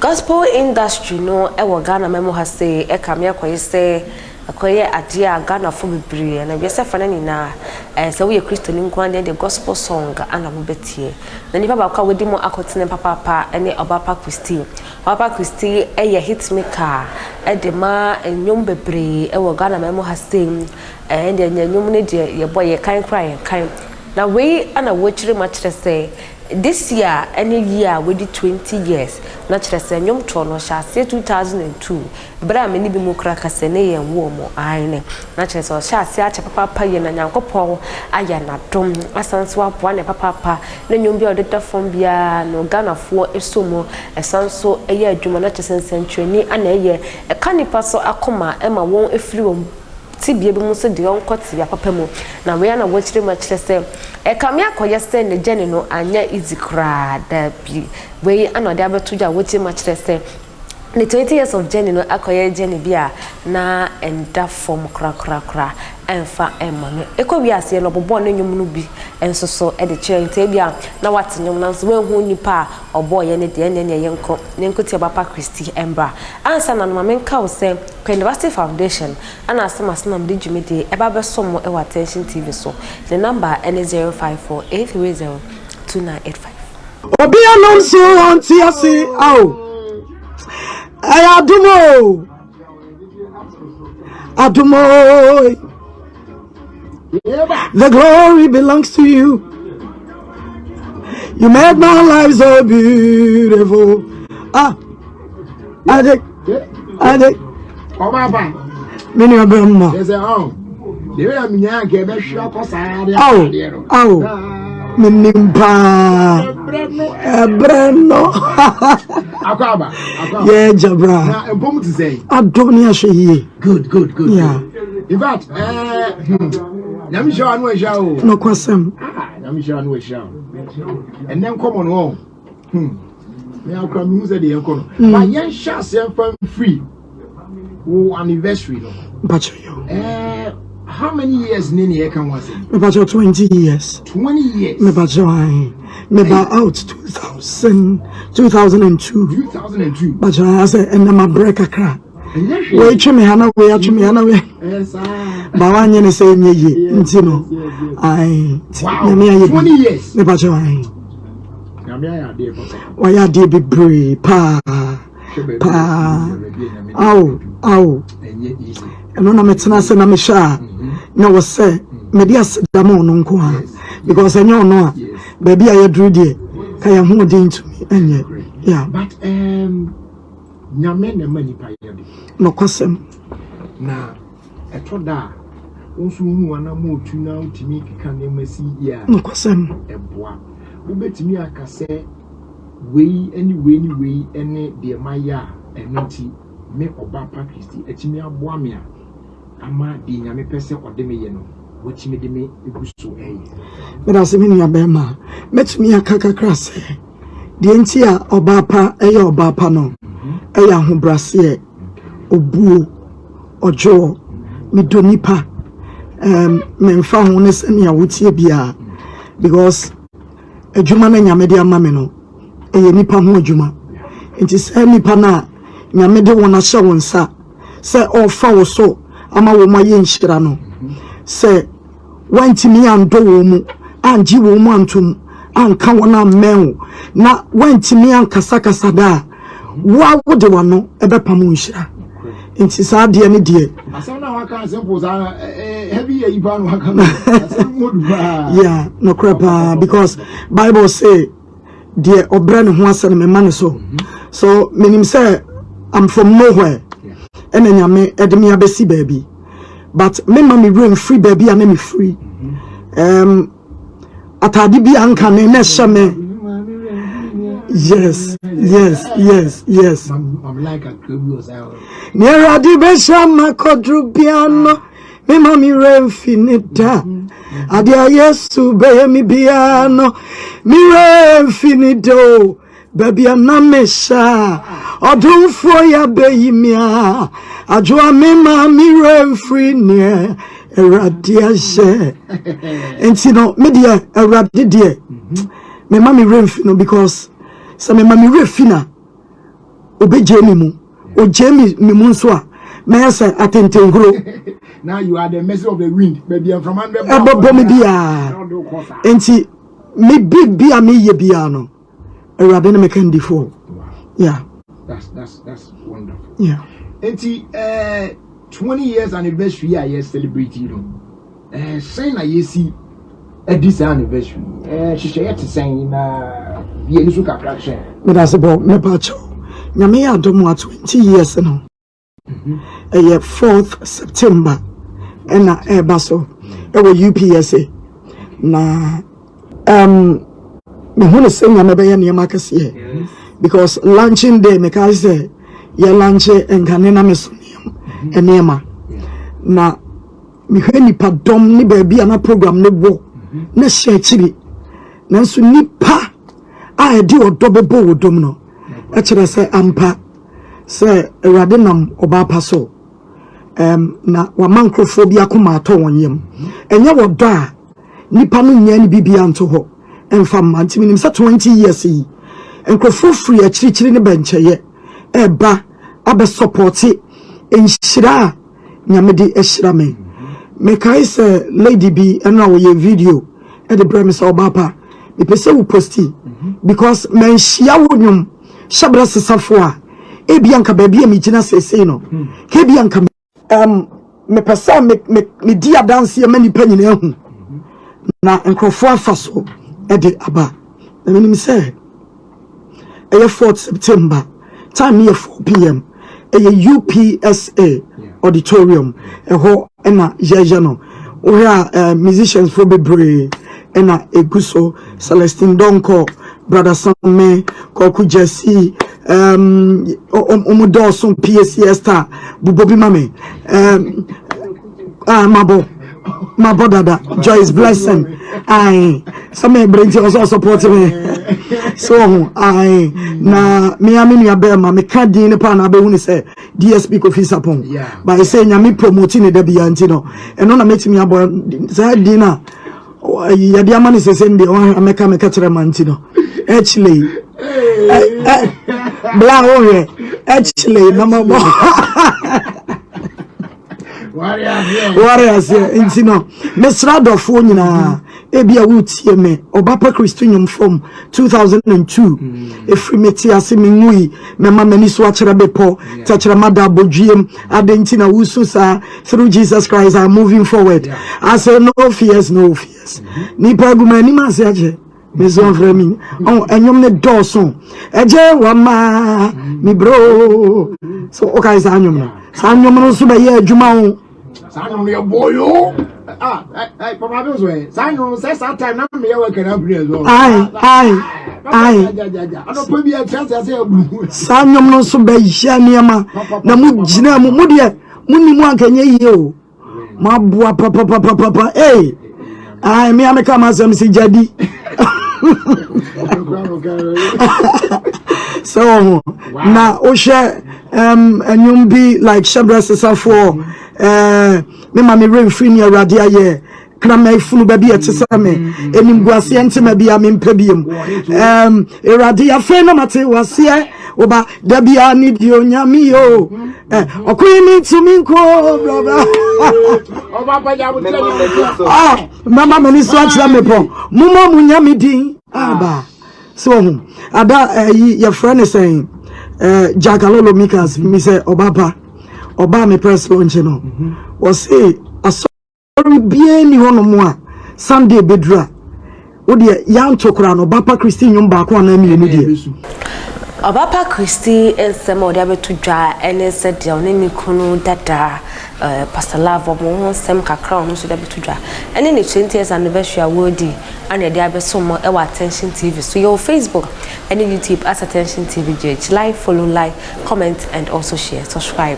Gospel industry no Ghana memo has say e kamia koye say akoye adia Ghana for bebre na we say fana ni na say we Christy nkwan the gospel song ana mo betie na ni baba kwa wedi mo akotene papa ene Obaapa Christy e hit maker e de ma enyom bebre e Ghana memo has say and the enyom ne de ye boy ye kan na we ana wo chire ma chire say this year any year we did 20 years na chire say nyom to no sha say 2002 bra me ni bi mo kra kase ne ye wo mo aine na chire say sha say ache papa ye na nyankopon aya na dom asanso apoa ne papa na nyom bi odeta fom bia no Ghana fo esomo esanso eye adwuma na chire sentwani ana eye e kanipa so akoma e ma won efiri won tibie bi mu so de onkoti ya papa mu na we na wochire ma chire say e kamia koye say ne jene no anya easy kra da bi we anode abeto ja wochire ma chire say the 20 years of journey no akoye journey bia na enda form kra enfa emma no ekọ wi ase no bobo no nyum no bi enso so e de chere nte bia na wat nyum na so we hu nipa obo ye ne de ne yenko tie Obaapa Christy embra ansa na no menka wo se University Foundation ana asema nam de jumede e ba be som e attention TV so the number n 0548302985 obi anom so onti ase aw Adumo, the glory belongs to you. You made my life so beautiful. Ade. Obaapa. Many of them. They say, they will be young, get a shock or side. Minimpa Breno Akaba. Yeah, Jabra. Now, a bomb to say, Adonia Shea. Good. Yeah. In fact, Namisha no show. No question. Namisha no show. And then come on home. Now come use the uncle. My young shots free. Oh, anniversary. But you. How many years Nini can was it? About 20 years. 20 years. About out 2002. 2002. But I said, and I'm a breaker crack. Wait, Chimmy Hana, we are Chimmy Hana. Yes, Bawan is saying, Intino. I 20 years. About you. Why are they be brave? Pa. Ow. And when I'm at Nasa Namisha, no was say, Medias Damon uncle, because I know, baby, I drew dear, Kaya more to me, and yet, yeah. But, Yamen and many pie. No question. Now, I told that also one more to now to make a can see, yeah. No question. A boy. Who bet me I can say, way, anyway, any dear Maya and Nancy, me Obaapa Christy, a chimia boamia. Ama di nyame pese odeme ye no wachime de me eguso but as me nia bema metumi akaka krase de enti a Obaapa Obaapa no eya ho brase obuo ojo midonipa memfa ho ne se nia wotie bia because adwuma na nyame de ama me no eye nipa ho adwuma enti se nipa na nyame de wona hye wonsa se ofa wo so ama wo ma ye nhyira no se wantimi ando wo mu anji wo mu antum anka wona men na wantimi ankasa da wa wo de wano ebepam nhyira nti sa de ne de asem na waka simple za heavy ye iba no waka asem modu ba yeah no crap because Bible say de obre ne ho asem me man so menim say I'm from nowhere and then me edemi abesi baby but me mama rain free baby and me free atadi bi anka ne na shame yes I'm like a curious near adi be shama kodru piano me mama rain finita adia yesu be mi piano mi rain finito baby anamesha odunfo ya beyimia ajwa mema mi free near eradia she enti no media eradia me mama remfi no because so me mama refina obe jemi mu o jemi mi mu nso a me say atentengro now you are the mercy of the wind baby I'm from under ebo me bia enti me bia me ye bia no Erade na make ndifo yeah that's wonderful yeah enti 20 years anniversary I celebrate you know saying na yesi this anniversary she yet saying na ye ni so kakra she me da se bo me pa cho nyame ya dom 20 years no 4th September na baso UPSA na me hone say nyame be ye ne makase because launching day me ka say ye launch enkane na me so enema na me hwe nipa dom ni ba bia na program ne bo na hye akiri nanso nipa a edi odo bebo wodom no e kire say ampa say Erade nam Obaapa so na wa mankrofo bia koma ato wonyem enye wodo a nipa no nya ni bibia nto ho emfa manti minim sa 20 years yi enkrofo free akiri ne bencheye eba abe support enhyira nyamedi ehyira me kai say lady B ena wo ye video e de bra me say Obaapa me pese wo posti because men hia wonum shabra sesafo a ebi anka ba bia me gina sese no ke bi anka me pesa me dia dance ye mani pa nyina hu na enkrofo afaso e de aba na me say 4th September time here 4 p.m. UPSA auditorium ho na jeje no where musicians for bebre na eguso Celestine Donko brother Samme Koku Jesse omudoso PSC star bubobi mame mabo dada Joyce Blessing I some bring also support me so I na me amini abema me kadi ne pa na be hu say DSP ko fi sapon but I say nyame promoting da bia anti no eno na metimi abo say di na ya dia mani say send ameka me kire manti no actually bla ho actually na mabo warriors inti no mesra dofo nyina ebia wutie me Obaapa Christy nyum from 2002 efrimeti ase menui me mama so akere bepo takere mada bodwiem adenti na wusu sa through Jesus Christ are moving forward I say no fears nipa gumani ma se aje mezo frami enyom ne doso eje wama mi bro so okay sa anyom no so be ye adwuma o Sanu your boyo. Papa Bills way. Sanu says that time na me work na free as well. I don't put me a chance as say Sanu no so be hia niam na mu gina mu de munni mu ankanye yie o. Ma boa papa me ameka ma sam si jadi. So na o share enyum bi like Shabra Sesafo me mama remfri ni Erade aye kra mai funu ba bi etese me enim guase ntema bi am mpabiem Erade afa na mate wase oba da bia ni di onyami yo okoyimi tumi nko brother Obaapa ja mutani mama mani so akira me po muma munyami din aba so ada your friend is saying Jagalolo Mikas me say Obaapa Oba me press launch no was say asori bia ni hono mo a Sunday bedra wo de yan tokura no Obaapa Christy nyum ba ko na mi ni de Obaapa Christy ensem odi abetu dwa ene se de oni mi kunu dada Pastor Love mo sem kakra onu so de abetu dwa ene ne 20th anniversary awodi and de abeso mo e wa Attention TV so your Facebook and YouTube as Attention TV like follow like comment and also share subscribe